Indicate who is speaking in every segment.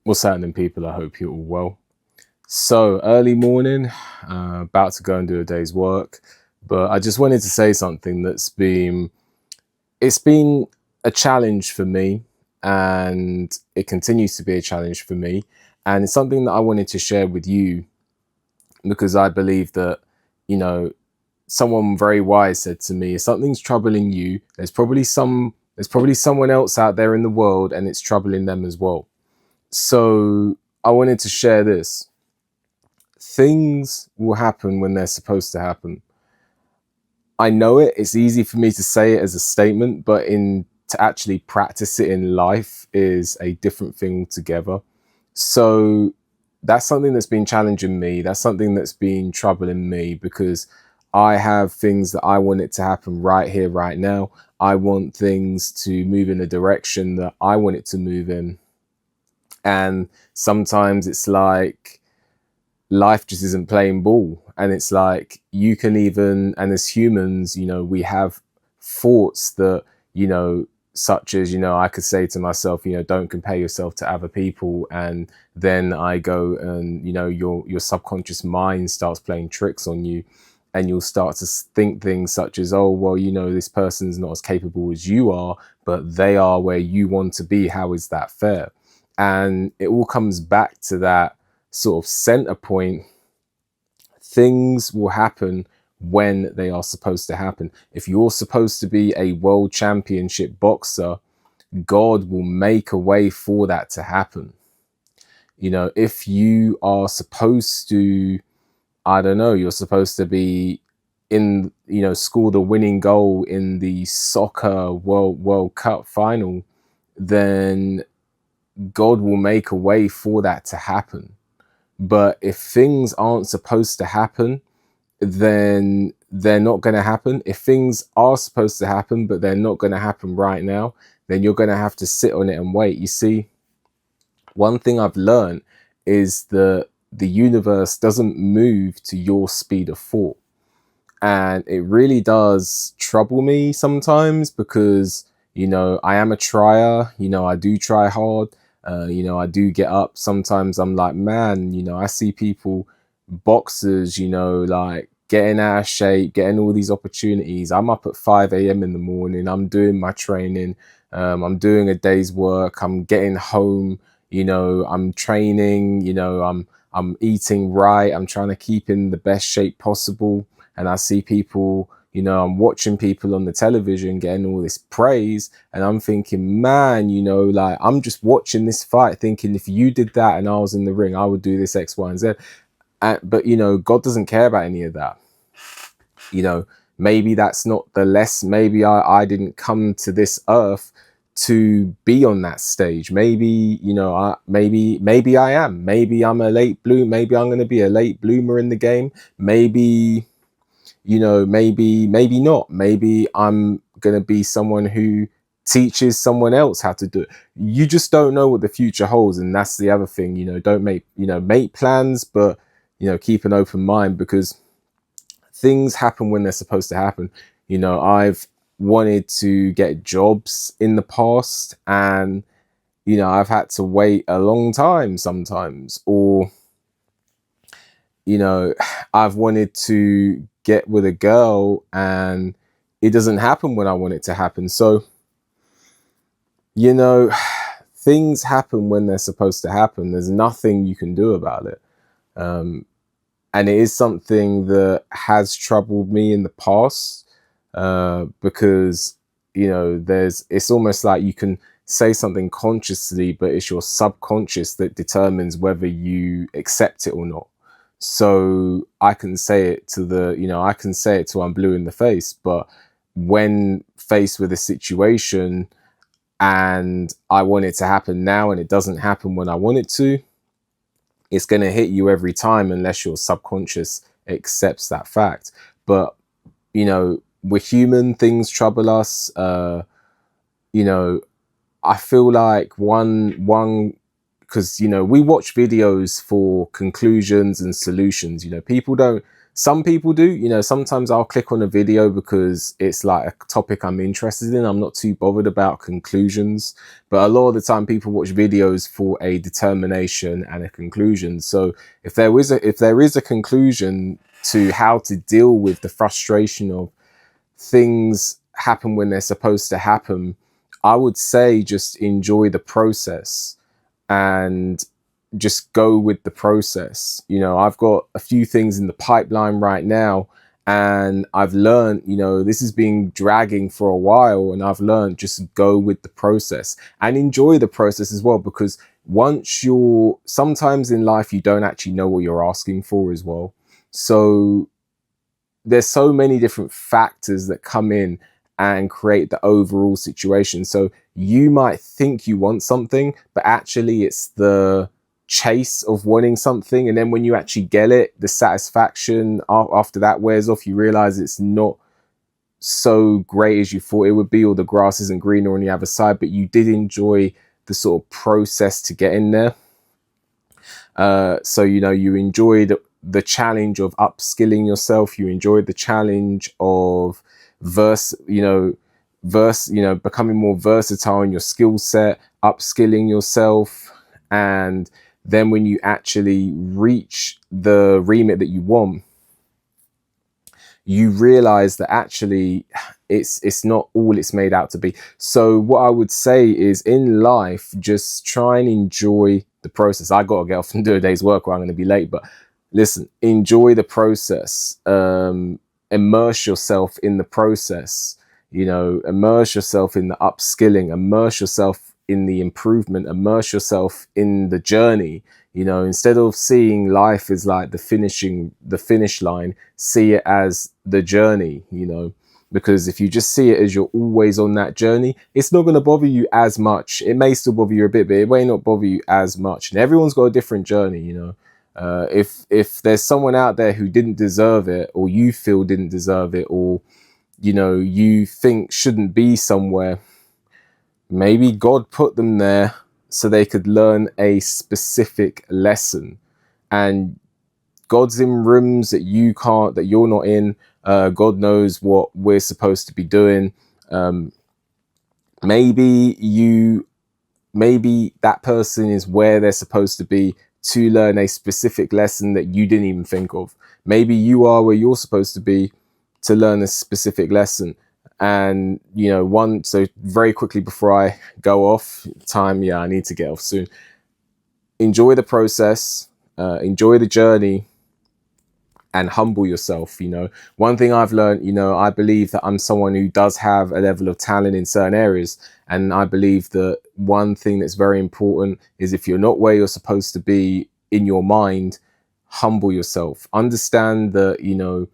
Speaker 1: What's happening, people? I hope you're all well. So, early morning, about to go and do a day's work, but I just wanted to say something it's been a challenge for me, and it continues to be a challenge for me, and it's something that I wanted to share with you because I believe that, you know, someone very wise said to me, if something's troubling you, there's probably someone else out there in the world and it's troubling them as well. So, I wanted to share this. Things will happen when they're supposed to happen. I know it's easy for me to say it as a statement, but in to actually practice it in life is a different thing altogether. So that's something that's been challenging me. That's something that's been troubling me because I have things that I want it to happen right here, right now. I want things to move in a direction that I want it to move in. And sometimes it's like life just isn't playing ball, and it's like you can even, and as humans, we have thoughts that, such as, I could say to myself, don't compare yourself to other people, and then I go and, your subconscious mind starts playing tricks on you, and you'll start to think things such as, oh well, this person's not as capable as you are, but they are where you want to be. How is that fair? And it all comes back to that sort of center point. Things will happen when they are supposed to happen. If you're supposed to be a world championship boxer, God will make a way for that to happen. If you are supposed to, I don't know, you're supposed to be in, score the winning goal in the soccer World Cup final, then God will make a way for that to happen. But if things aren't supposed to happen, then they're not going to happen. If things are supposed to happen, but they're not going to happen right now, then you're going to have to sit on it and wait. You see, one thing I've learned is that the universe doesn't move to your speed of thought. And it really does trouble me sometimes because, I am a trier, I do try hard. I do get up. Sometimes I'm like, man, I see people, boxers, like getting out of shape, getting all these opportunities. I'm up at 5 a.m. in the morning. I'm doing my training. I'm doing a day's work. I'm getting home. I'm training. I'm eating right. I'm trying to keep in the best shape possible. And I see people, I'm watching people on the television getting all this praise, and I'm thinking, man, like I'm just watching this fight thinking, if you did that and I was in the ring, I would do this X, Y, and Z. But God doesn't care about any of that. Maybe that's not the less, maybe I didn't come to this earth to be on that stage. Maybe, maybe I am. Maybe I'm a late bloomer. Maybe I'm going to be a late bloomer in the game. Maybe, maybe not. Maybe I'm going to be someone who teaches someone else how to do it. You just don't know what the future holds. And that's the other thing, don't make plans, but, keep an open mind, because things happen when they're supposed to happen. I've wanted to get jobs in the past, and, I've had to wait a long time sometimes. Or, I've wanted to get with a girl and it doesn't happen when I want it to happen. So, things happen when they're supposed to happen. There's nothing you can do about it. And it is something that has troubled me in the past, because, it's almost like you can say something consciously, but it's your subconscious that determines whether you accept it or not. So I can say it I can say it till I'm blue in the face, but when faced with a situation and I want it to happen now and it doesn't happen when I want it to, it's going to hit you every time unless your subconscious accepts that fact. But, we're human, things trouble us. I feel like one because we watch videos for conclusions and solutions. People don't Some people do, you know, sometimes I'll click on a video because it's like a topic I'm interested in. I'm not too bothered about conclusions, but a lot of the time people watch videos for a determination and a conclusion. So if there is a conclusion to how to deal with the frustration of things happen when they're supposed to happen, I would say just enjoy the process and just go with the process. You know, I've got a few things in the pipeline right now, and I've learned, you know, this has been dragging for a while, and I've learned just go with the process and enjoy the process as well, because sometimes in life you don't actually know what you're asking for as well. So there's so many different factors that come in and create the overall situation. So you might think you want something, but actually it's the chase of wanting something. And then when you actually get it, the satisfaction after that wears off, you realize it's not so great as you thought it would be, or the grass isn't greener on the other side, but you did enjoy the sort of process to get in there. So, you know, you enjoyed the challenge of upskilling yourself. You enjoyed the challenge of becoming more versatile in your skill set, upskilling yourself. And then when you actually reach the remit that you want, you realize that actually it's not all it's made out to be. So what I would say is, in life, just try and enjoy the process. I got to get off and do a day's work or I'm going to be late, but listen, enjoy the process. Immerse yourself in the process, you know, immerse yourself in the upskilling, immerse yourself in the improvement, immerse yourself in the journey. You know, instead of seeing life as like the finish line, see it as the journey, you know, because if you just see it as you're always on that journey, it's not going to bother you as much. It may still bother you a bit, but it may not bother you as much. And everyone's got a different journey, you know. If there's someone out there who didn't deserve it, or you feel didn't deserve it, or, you know, you think shouldn't be somewhere, maybe God put them there so they could learn a specific lesson. And God's in rooms that you're not in. God knows what we're supposed to be doing. Maybe that person is where they're supposed to be to learn a specific lesson that you didn't even think of. Maybe you are where you're supposed to be to learn a specific lesson. And, you know, so very quickly before I go off, I need to get off soon. Enjoy the process, enjoy the journey, and humble yourself. You know, one thing I've learned, you know, I believe that I'm someone who does have a level of talent in certain areas. And I believe that one thing that's very important is, if you're not where you're supposed to be in your mind, humble yourself. Understand that, you know,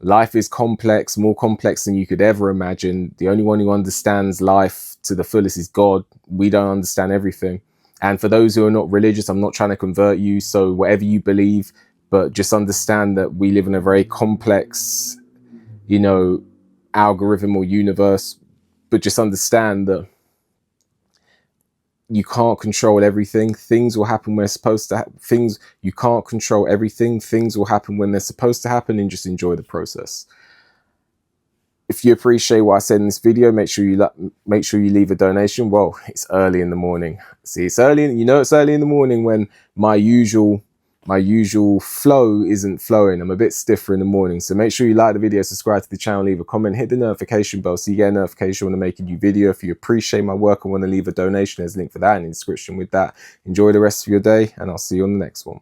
Speaker 1: life is complex, more complex than you could ever imagine. The only one who understands life to the fullest is God. We don't understand everything. And for those who are not religious, I'm not trying to convert you. So whatever you believe, but just understand that we live in a very complex, you know, algorithm or universe. But just understand that you can't control everything. Things will happen when they're supposed to happen. You can't control everything. Things will happen when they're supposed to happen, and just enjoy the process. If you appreciate what I said in this video, make sure you leave a donation. Well, it's early in the morning. See, it's early in the morning when my usual flow isn't flowing. I'm a bit stiffer in the morning. So make sure you like the video, subscribe to the channel, leave a comment, hit the notification bell so you get a notification when I make a new video. If you appreciate my work and want to leave a donation, there's a link for that in the description. With that, enjoy the rest of your day, and I'll see you on the next one.